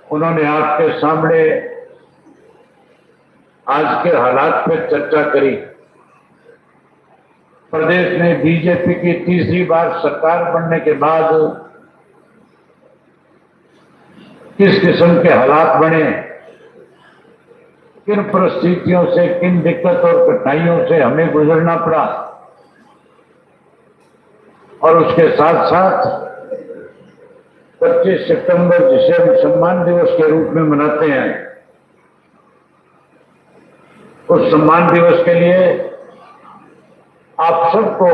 उन्होंने आपके सामने आज के हालात पर चर्चा करी। प्रदेश में बीजेपी की तीसरी बार सरकार बनने के बाद किस किस्म के हालात बने, किन परिस्थितियों से, किन दिक्कत और कठिनाइयों से हमें गुजरना पड़ा, और उसके साथ साथ 25 सितंबर जिसे हम सम्मान दिवस के रूप में मनाते हैं, उस सम्मान दिवस के लिए आप सबको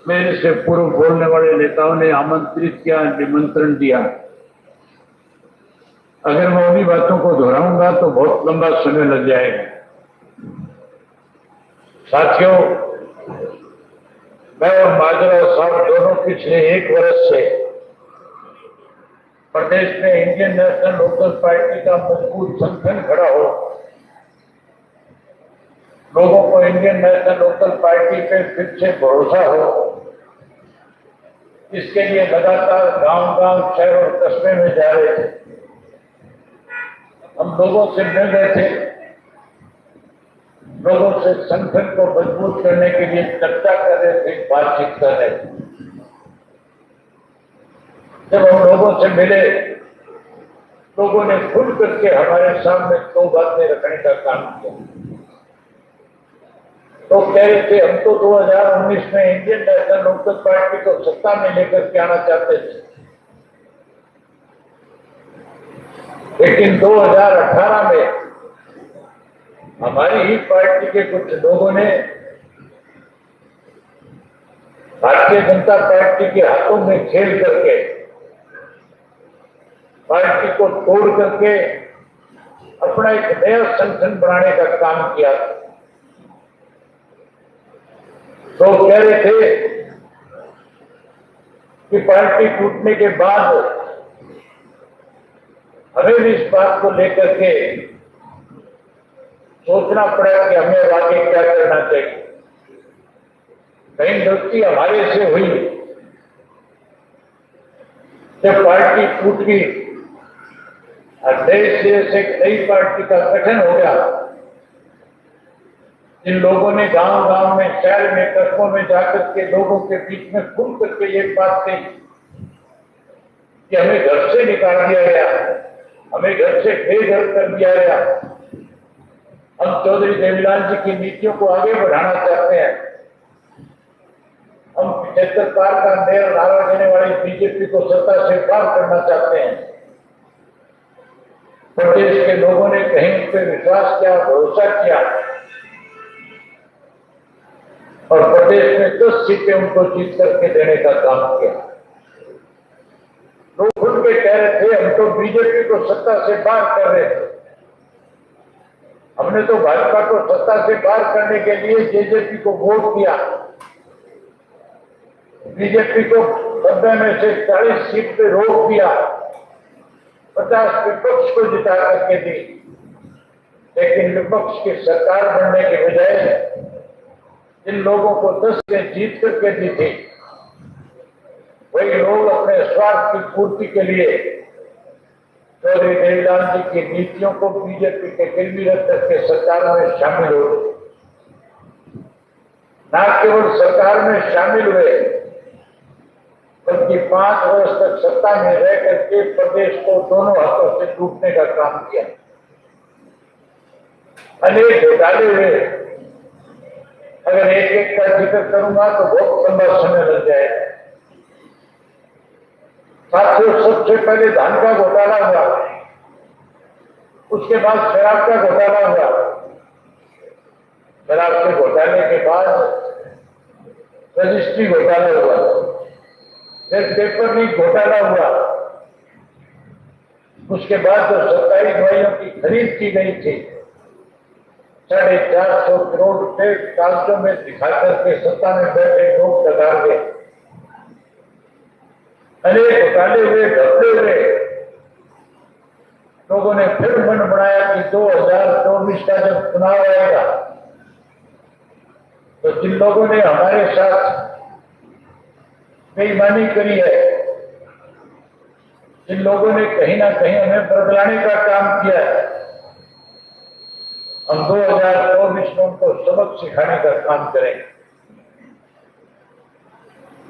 मेरे से पूर्व बोलने वाले नेताओं ने आमंत्रित किया, निमंत्रण दिया। अगर मैं उन्हीं बातों को दोहराऊंगा तो बहुत लंबा समय लग जाएगा। साथियों, मैं और माजरा साहब दोनों पिछले 1 वर्ष से प्रदेश में इंडियन नेशनल लोकल पार्टी का मजबूत संगठन खड़ा हो, लोगों को इंडियन नेशनल लोकल पार्टी पे फिर से भरोसा हो, इसके लिए लगातार गांव-गांव, शहर और कस्बे में जा रहे थे। हम लोगों से मिल रहे थे, लोगों से संगठन को मजबूत करने के लिए चर्चा कर रहे थे, बातचीत कर रहे थे। जब हम लोगों से मिले, लोगों ने खुल करके हमारे सामने 2 बातें रखने का काम किया। तो कह रहे थे, हम तो 2019 में इंडियन नेशनल लोकल पार्टी को सत्ता में लेकर के आना चाहते थे, लेकिन 2018 में हमारी ही पार्टी के कुछ लोगों ने भारतीय जनता पार्टी के हाथों में खेल करके, पार्टी को तोड़ करके अपना एक नया संगठन बनाने का काम किया। तो कह रहे थे कि पार्टी टूटने के बाद हमें भी इस बात को लेकर के सोचना पड़ा कि हमें आगे क्या करना चाहिए। कहीं गलती हमारे से हुई, जब पार्टी टूट गई और देश से एक नई पार्टी का गठन हो गया, जिन लोगों ने गांव-गांव में, शहर में, कस्बों में जाकर के लोगों के बीच में खुल करके ये बात कही कि हमें घर से निकाल दिया गया, हमें घर से बेघर कर दिया गया, हम चौधरी देवीलाल जी की नीतियों को आगे बढ़ाना चाहते हैं, हम 75 पार का मेयर नारा देने वाली बीजेपी को सत्ता से पार करना चाहते हैं। प्रदेश के लोगों ने कहीं उस पर विश्वास किया, भरोसा किया और प्रदेश में 10 सीटें उनको जीत करके देने का काम किया। लोग खुल के कह रहे थे, हम तो बीजेपी को सत्ता से बाहर कर रहे थे, हमने तो भाजपा को सत्ता से बाहर करने के लिए जेजेपी को वोट दिया, बीजेपी को 90 में से 40 सीट पे रोक दिया, 50 विपक्ष को जिता करके दी, लेकिन विपक्ष की सरकार बनने के बजाय जिन लोगों को 10 सीटें जीत करके दी थी, वही लोग अपने स्वार्थ की पूर्ति के लिए चौधरी देवीलाल जी की नीतियों को बीजेपी के गिरवी रख करके सरकार में शामिल हो गए। न केवल सरकार में शामिल हुए, बल्कि 5 वर्ष तक सत्ता में रह करके प्रदेश को दोनों हाथों से लूटने का काम किया। अनेक घोटाले हुए, अगर एक एक का जिक्र करूंगा तो बहुत लंबा समय लग जाएगा। साथियों, सबसे पहले धान का घोटाला हुआ, उसके बाद शराब का घोटाला हुआ, शराब के घोटाले के बाद रजिस्ट्री घोटाला हुआ, फिर पेपर लीक घोटाला हुआ, उसके बाद जो 27 दवाइयों की खरीद की गई थी 450 करोड़ रुपए कागजों में दिखा करके सत्ता में बैठे लोग लगा गए, अनेक घोटाले हुए, घपले हुए। लोगों ने फिर मन बनाया कि 2024 का जब चुनाव आएगा तो जिन लोगों ने हमारे साथ बेईमानी करी है, जिन लोगों ने कहीं ना कहीं हमें बदलाने का काम किया है, हम 2024 में उनको सबक सिखाने का काम करेंगे।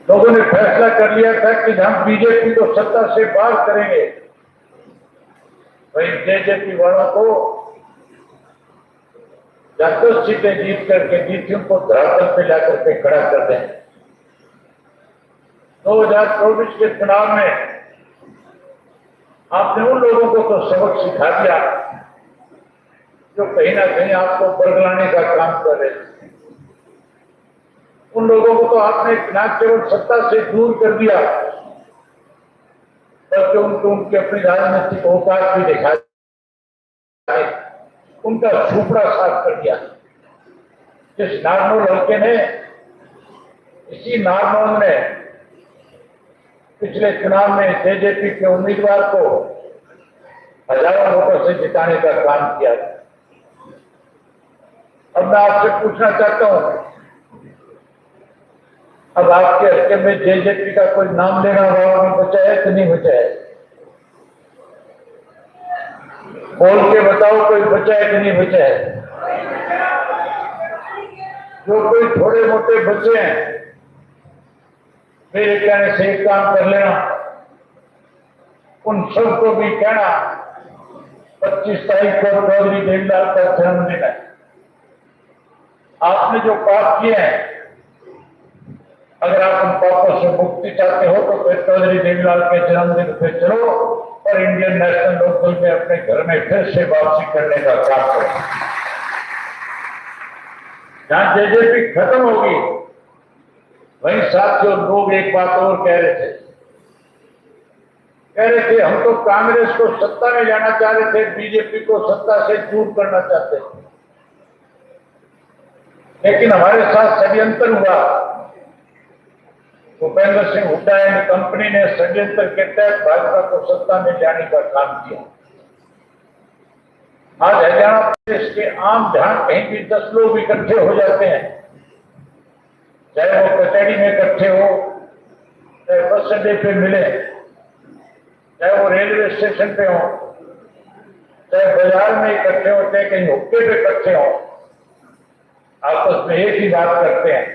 लोगों ने फैसला कर लिया था कि हम बीजेपी को सत्ता से बाहर करेंगे, वही जेजेपी वालों को 10 सीटें जीत करके डीसीएम को धरातल पे लाकर के खड़ा कर दें। 2024 के चुनाव में आपने उन लोगों को तो सबक सिखा दिया जो कहीं ना कहीं आपको बरगलाने का काम कर रहे थे। उन लोगों को तो आपने न केवल सत्ता से दूर कर दिया, बल्कि उनके अपनी राजनीतिक औकात भी दिखा, उनका छुपड़ा साफ कर दिया। जिस नारनौल हल्के ने, इसी नारनौल ने पिछले चुनाव में जेजेपी के उम्मीदवार को हजारों वोटों से जिताने का काम किया। अब मैं आपसे पूछना चाहता हूं, अब आपके हल्के में जेजेपी का कोई नाम लेना वाला भी बचा है कि नहीं बचा है? बोल के बताओ, कोई बचा है कि नहीं बचा है? जो कोई थोड़े मोटे बचे हैं, मेरे कहने से एक काम कर लेना, उन सबको भी कहना 25 तारीख को चौधरी देवीलाल का जन्मदिन है। आपने जो पाप किए हैं, अगर आप उन पापों से मुक्ति चाहते हो तो फिर चौधरी देवीलाल के जन्मदिन पे चलो और इंडियन नेशनल लोकदल में अपने घर में फिर से वापसी करने का काम करो। जहां जेजेपी खत्म होगी, वहीं साथियों लोग एक बात और कह रहे थे हम तो कांग्रेस को सत्ता में जाना चाह रहे थे, बीजेपी को सत्ता से दूर करना चाहते थे, लेकिन हमारे साथ षड्यंत्र हुआ। भूपेंद्र सिंह हुड्डा एंड कंपनी ने षड्यंत्र के तहत भाजपा को सत्ता में जाने का काम किया। आज हरियाणा प्रदेश के आम जहां कहीं भी 10 लोग इकट्ठे हो जाते हैं, चाहे वो कचहरी में इकट्ठे हो, चाहे बस अड्डे पे मिले, चाहे वो रेलवे स्टेशन पे हो, चाहे बाजार में इकट्ठे हो, चाहे कहीं हुक्के पे इकट्ठे हो, आपस में एक ही बात करते हैं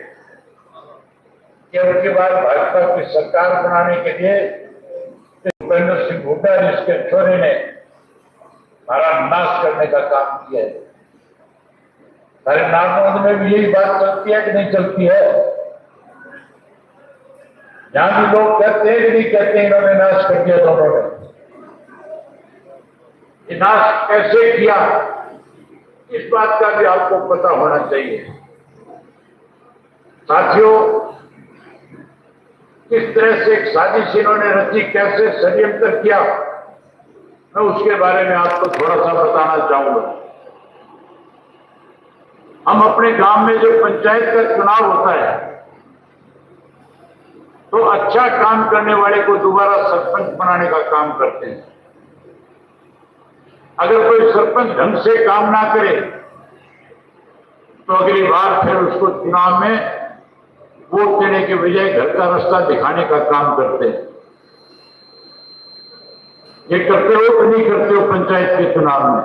कि उनके बाद भाजपा की सरकार बनाने के लिए भूपेंद्र सिंह हुड्डा जिसके छोरे ने हमारा नाश करने का काम किया है। सारे नारनौल में भी यही बात चलती है कि नहीं चलती है? जहां भी लोग कहते हैं कि नहीं कहते, इन्होंने नाश कर दिया दोनों ने। ये नाश कैसे किया, इस बात का भी आपको पता होना चाहिए। साथियों, किस तरह से एक साजिश इन्होंने रची, कैसे षड्यंत्र किया, मैं उसके बारे में आपको थोड़ा सा बताना चाहूंगा। हम अपने गांव में जो पंचायत का चुनाव होता है तो अच्छा काम करने वाले को दोबारा सरपंच बनाने का काम करते हैं। अगर कोई सरपंच ढंग से काम ना करे तो अगली बार फिर उसको चुनाव में वोट देने के बजाय घर का रास्ता दिखाने का काम करते हैं। ये करते हो कि नहीं करते हो पंचायत के चुनाव में?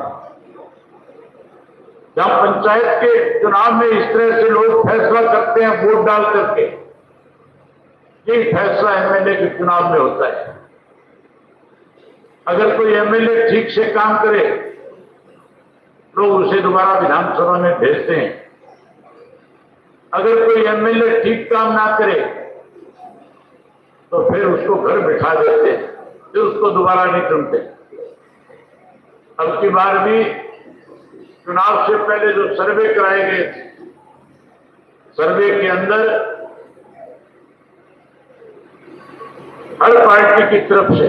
जब पंचायत के चुनाव में इस तरह से लोग फैसला करते हैं वोट डाल करके, ये फैसला एमएलए के चुनाव में होता है। अगर कोई एमएलए ठीक से काम करे लोग उसे दोबारा विधानसभा में भेजते हैं। अगर कोई एमएलए ठीक काम ना करे तो फिर उसको घर बिठा देते हैं, फिर उसको दोबारा नहीं चुनते। अब की बार भी चुनाव से पहले जो सर्वे कराए गए थे, सर्वे के अंदर हर पार्टी की तरफ से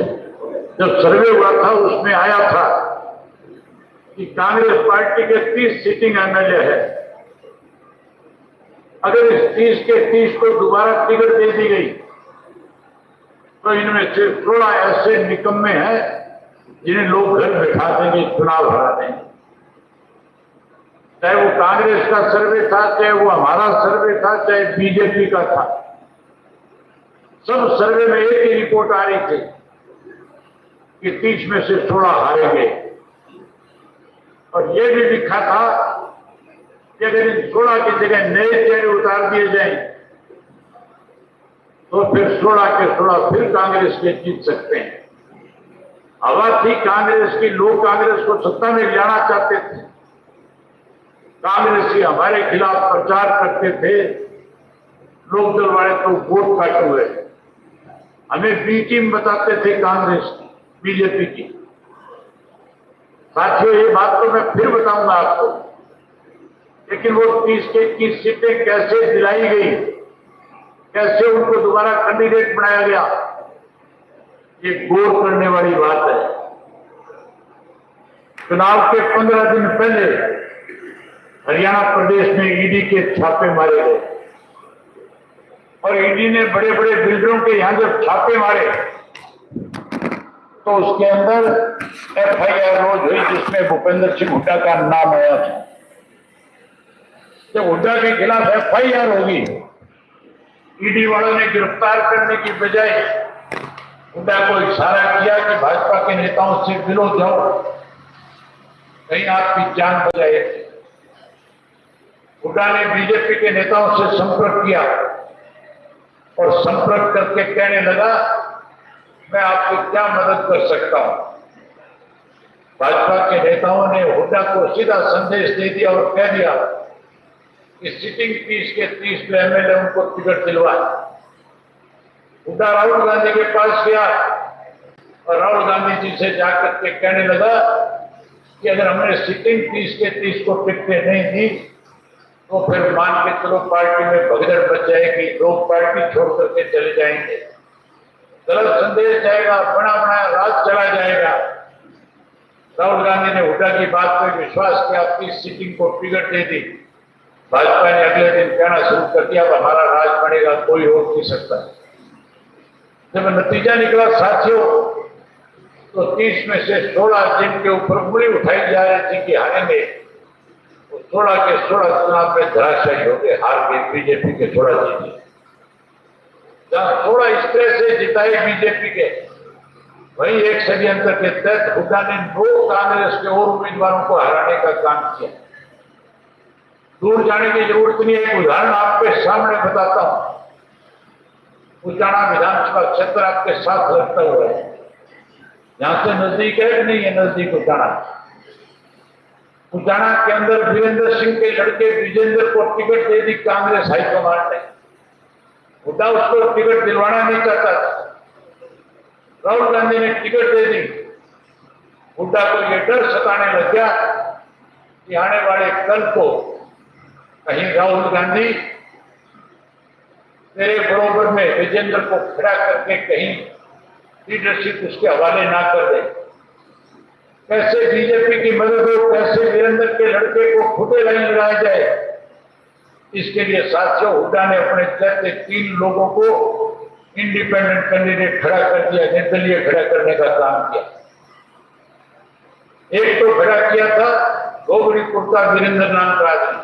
जब सर्वे हुआ था उसमें आया था कि कांग्रेस पार्टी के 30 सिटिंग एमएलए है, अगर इस 30 के 30 को दोबारा टिकट दे दी गई तो इनमें से 16 ऐसे निकम्मे हैं जिन्हें लोग घर बैठा देंगे, चुनाव हरा देंगे। चाहे वो कांग्रेस का सर्वे था, चाहे वो हमारा सर्वे था, चाहे बीजेपी का था, सब सर्वे में एक ही रिपोर्ट आ रही थी कि 30 में से 16 हारेंगे। और ये भी लिखा था कि अगर इन 16 की जगह नए चेहरे उतार दिए जाएं तो फिर 16 के 16 फिर कांग्रेस के जीत सकते हैं। हवा थी कांग्रेस की, लोग कांग्रेस को सत्ता में लाना चाहते थे, कांग्रेसी हमारे खिलाफ प्रचार करते थे, लोक दल वाले तो वोट काटे हुए, हमें बी टीम बताते थे कांग्रेस की, बीजेपी की। साथियों, ये बात तो मैं फिर बताऊंगा आपको, लेकिन वो 30 के 30 सीटें कैसे दिलाई गई, कैसे उनको दोबारा कैंडिडेट बनाया गया, ये गौर करने वाली बात है। चुनाव के 15 दिन पहले हरियाणा प्रदेश में ईडी के छापे मारे गए और ईडी ने बड़े बड़े बिल्डरों के यहां जब छापे मारे तो उसके अंदर एफआईआर रोज हुई जिसमें भूपेंद्र सिंह हुड्डा का नाम आया था। जब हुड्डा के खिलाफ एफआईआर होगी, ईडी वालों ने गिरफ्तार करने की बजाय हुड्डा को इशारा किया कि भाजपा के नेताओं से मिलो जाओ, कहीं आपकी जान बचाए। हुड्डा ने बीजेपी के नेताओं से संपर्क किया और संपर्क करके कहने लगा, मैं आपकी क्या मदद कर सकता हूं। भाजपा के नेताओं ने हुड्डा को सीधा संदेश दे दिया और कह दिया कि सिटिंग 30 के 30 एमएलए उनको टिकट दिलवाए। हुड्डा राहुल गांधी के पास गया और राहुल गांधी जी से जाकर के कहने लगा कि अगर हमने सिटिंग 30 के 30 को टिकटें नहीं दी तो फिर मान के चलो पार्टी में भगदड़ बच जाएगी, लोग पार्टी छोड़ करके चले जाएंगे, गलत संदेश जाएगा, बना बनाया राज चला जाएगा। राहुल गांधी ने हुड्डा की बात पर विश्वास किया, 30 सीटिंग को टिकट दे दी। भाजपा ने अगले दिन कहना शुरू कर दिया, अब हमारा राज बनेगा, कोई रोक नहीं सकता। जब नतीजा निकला साथियों, तो 30 में से 16 जिनके ऊपर उंगली उठाई जा रही थी कि हारेंगे, वो 16 के 16 चुनाव में धराशायी हो गए, हार गए, बीजेपी के 16 जीते। जहां 16 इस तरह से जिताए बीजेपी के, वहीं एक षड्यंत्र के तहत हुड्डा ने 2 कांग्रेस के और उम्मीदवारों को हराने का काम किया। दूर जाने की जरूरत नहीं है, एक उदाहरण आपके सामने बताता हूं। उचाना विधानसभा क्षेत्र आपके साथ लगता हुआ है, यहां से नजदीक है कि नहीं है? नजदीक उचाना के अंदर वीरेंद्र सिंह के लड़के विजेंद्र को टिकट दे दी कांग्रेस हाईकमांड ने। हुड्डा उसको टिकट दिलवाना नहीं चाहता था, राहुल गांधी ने टिकट दे दी। हुड्डा को यह डर सताने लग गया कि आने वाले कल को कहीं राहुल गांधी मेरे बरोबर में विजेंद्र को खड़ा करके कहीं लीडरशिप उसके हवाले ना कर दे। कैसे बीजेपी की मदद हो, कैसे वीरेंद्र के लड़के को खुदे लाइन लगाया जाए, इसके लिए साथियों हुड्डा ने अपने चलते 3 लोगों को इंडिपेंडेंट कैंडिडेट खड़ा कर दिया, निर्दलीय खड़ा करने का काम किया। एक तो खड़ा किया था गोगरीपुर का वीरेंद्र नाम का आदमी,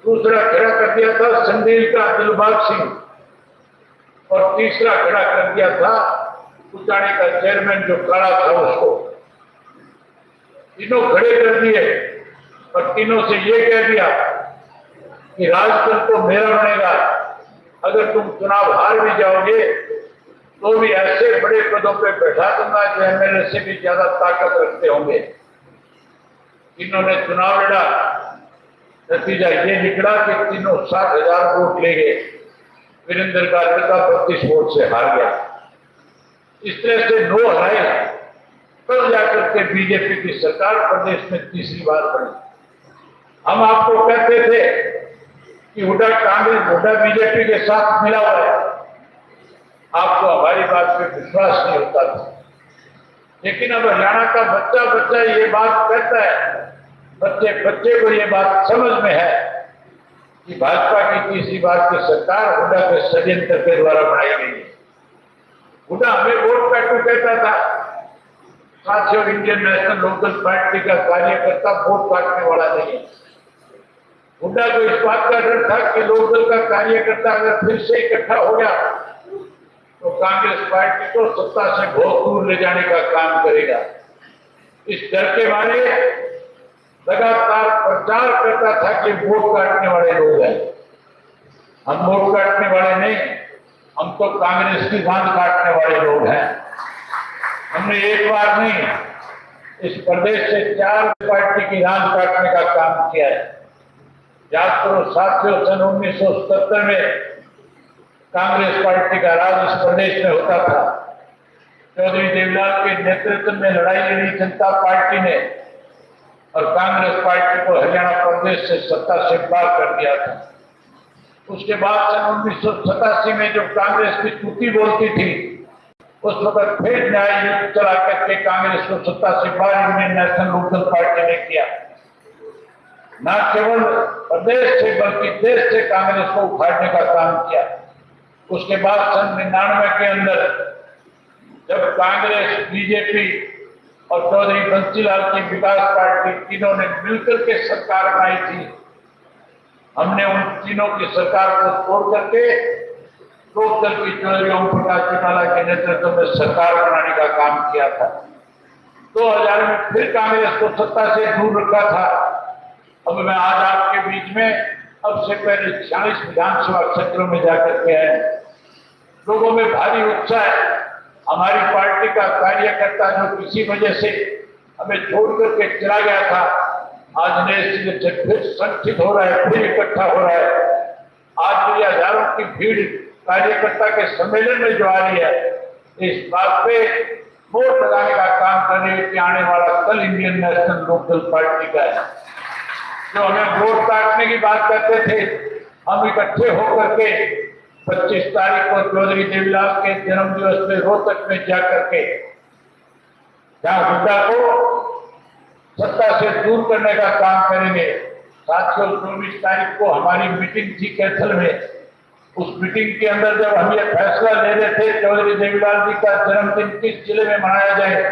दूसरा खड़ा कर दिया था संदील का दिलबाग सिंह, और तीसरा खड़ा कर दिया था उचाने का चेयरमैन जो काला था उसको। तीनों खड़े कर दिए और तीनों से ये कह दिया कि राजकल तो मेरा बनेगा, अगर तुम चुनाव हार भी जाओगे तो भी ऐसे बड़े पदों पे बैठा दूंगा जो एमएलए से भी ज्यादा ताकत रखते होंगे। इन्होंने चुनाव लड़ा, नतीजा ये निकला कि तीनों 60,000 वोट ले गए, वीरेंद्र का लड़का 32 वोट से हार गया। इस तरह से 9 हराए, तब जाकर के बीजेपी की सरकार प्रदेश में तीसरी बार बनी। हम आपको कहते थे कि हुड्डा कांग्रेस, हुड्डा बीजेपी के साथ मिला हुआ है, आपको हमारी बात पे विश्वास नहीं होता था। लेकिन अब हरियाणा का बच्चा बच्चा ये बात कहता है, बच्चे बच्चे को ये बात समझ में है कि भाजपा की तीसरी बार की सरकार हुड्डा के षड्यंत्र के द्वारा बनाई गई है। हुड्डा हमें वोट काटू कहता था। साथियों, इंडियन नेशनल लोकल पार्टी का कार्यकर्ता वोट काटने वाला नहीं है। हुड्डा को इस बात का डर था कि लोकल का कार्यकर्ता अगर फिर से इकट्ठा हो गया तो कांग्रेस पार्टी को सत्ता से बहुत दूर ले जाने का काम करेगा। इस डर के मारे लगातार प्रचार करता था कि वोट काटने वाले लोग हैं। हम वोट काटने वाले नहीं, हम तो कांग्रेस की धान काटने वाले लोग हैं। हमने एक बार नहीं, इस प्रदेश से 4 पार्टी की धान काटने का काम किया है। याद करो साथियों, सन 1977 में कांग्रेस पार्टी का राज इस प्रदेश में होता था। चौधरी देवीलाल के नेतृत्व में लड़ाई लड़ी जनता पार्टी ने और कांग्रेस पार्टी को हरियाणा प्रदेश से सत्ता से बाहर कर दिया था। उसके बाद सन 1987 में जो कांग्रेस की टूटी बोलती थी, उस वक्त फिर न्याय युद्ध चला करके कांग्रेस को सत्ता से बाहर इंडियन नेशनल लोकल पार्टी ने किया। न केवल प्रदेश से बल्कि देश से कांग्रेस को उखाड़ने का काम किया। उसके बाद सन 99 के अंदर जब कांग्रेस, बीजेपी और चौधरी बंसीलाल की विकास पार्टी तीनों ने मिलकर के सरकार बनाई थी, हमने उन तीनों की सरकार को तोड़ करके लोकदल की चौधरी ओम प्रकाश चौटाला के नेतृत्व में सरकार बनाने का काम किया था। 2000 में फिर कांग्रेस को सत्ता से दूर रखा था। अब मैं आज आपके बीच में अब से पहले 46 विधानसभा क्षेत्रों में जाकर के आए। लोगों में भारी उत्साह है। हमारी पार्टी का कार्यकर्ता जो किसी वजह से हमें छोड़ करके चला गया था, आज नए सिरे से फिर संगठित हो रहा है, फिर इकट्ठा हो रहा है। आज भी हजारों की भीड़ कार्यकर्ता के सम्मेलन में जो आ रही है, इस बात पे वोट लगाने का काम करने कि आने वाला कल इंडियन नेशनल लोकल पार्टी का है। जो हमें वोट काटने की बात करते थे, हम इकट्ठे होकर के 25 तारीख को चौधरी देवीलाल के जन्म दिवस में रोहतक में जाकर के जहां हुड्डा को सत्ता से दूर करने का काम करेंगे। साथियों, 24 तारीख को हमारी मीटिंग थी कैथल में। उस मीटिंग के अंदर जब हम ये फैसला ले रहे थे चौधरी देवीलाल जी का जन्मदिन किस जिले में मनाया जाए,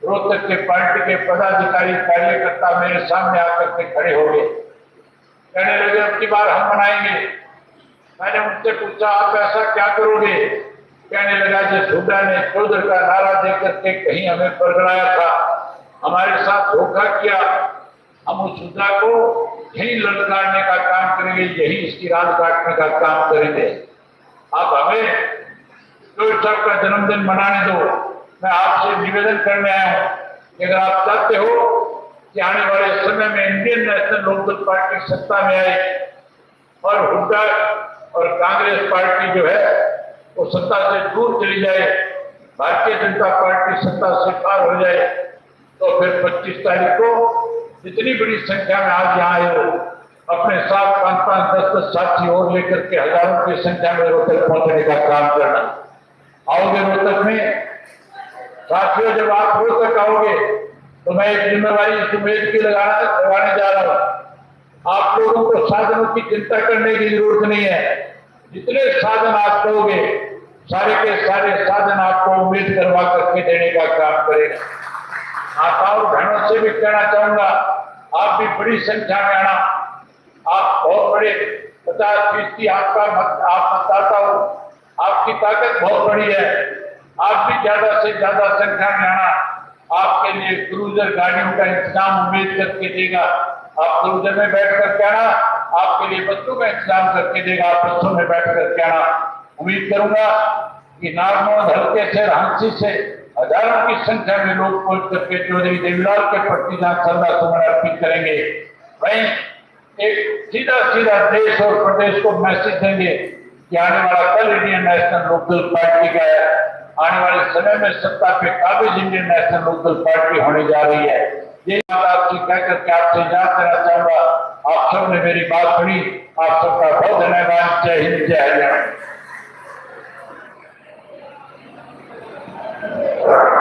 रोहतक के पार्टी के पदाधिकारी कार्यकर्ता मेरे सामने आकर के खड़े हो गए। कहने लगे अब की बार हम मनाएंगे। मैंने उनसे पूछा आप ऐसा क्या करोगे? कहने लगा जिस हुड्डा ने चौधरी का नारा देकर के कहीं हमें बरगड़ाया था, हमारे साथ धोखा किया, हम उस हुड्डा को यही ललकारने का काम करेंगे, यही इसकी राज काटने का काम करेंगे। आप हमें चौधरी साहब का जन्मदिन मनाने दो। मैं आपसे निवेदन करने आया हूं कि अगर आप चाहते हो कि आने वाले समय में इंडियन नेशनल लोकल पार्टी सत्ता में आए और हुड्डा और कांग्रेस पार्टी जो है वो सत्ता से दूर चली जाए, भारतीय जनता पार्टी सत्ता से पार हो जाए, तो फिर 25 तारीख को इतनी बड़ी संख्या में आज यहाँ आए हो, अपने साथ 5-5, 10-10 साथी और लेकर के हजारों की संख्या में रोहतक पहुंचने का काम करना। आओगे रोहतक में? साथियों, जब आप रोहतक आओगे तो मैं एक जिम्मेवारी इस उम्मीद की लगाने जा रहा हूं। आप लोगों को साधनों की चिंता करने की जरूरत नहीं है। जितने साधन आप कहोगे, सारे के सारे साधन आपको उम्मीद करवा करके देने का काम करेगा। माताओं बहनों से भी कहना चाहूंगा, आप भी बड़ी संख्या में आना। आप बहुत बड़े 50% आप मतदाता हो, आपकी ताकत बहुत बड़ी है। आप भी ज्यादा से ज्यादा संख्या में आना। आपके लिए क्रूजर गाड़ियों का इंतजाम उम्मीद करके देगा। आप क्रूजर में बैठ कर के आना, आपके लिए बच्चों का इंतजाम करके देगा। आप बच्चों में बैठ कर के आना। उम्मीद करूंगा कि नागमोहन हल्के से, रांची से हजारों की संख्या में लोग पहुंच करके चौधरी देवीलाल के प्रति जहां श्रद्धा सुमन अर्पित करेंगे, वहीं एक सीधा सीधा देश और प्रदेश को मैसेज देंगे कि आने वाला कल इंडियन नेशनल लोकल पार्टी का है। आने वाले समय में सत्ता पे काबिज इंडियन नेशनल लोकल पार्टी होने जा रही है। ये बात आपसे कहकर के आपसे याद करना चाहूंगा। आप सब ने मेरी बात सुनी। आप सबका बहुत धन्यवाद। जय हिंद, जय हरियाणा। है।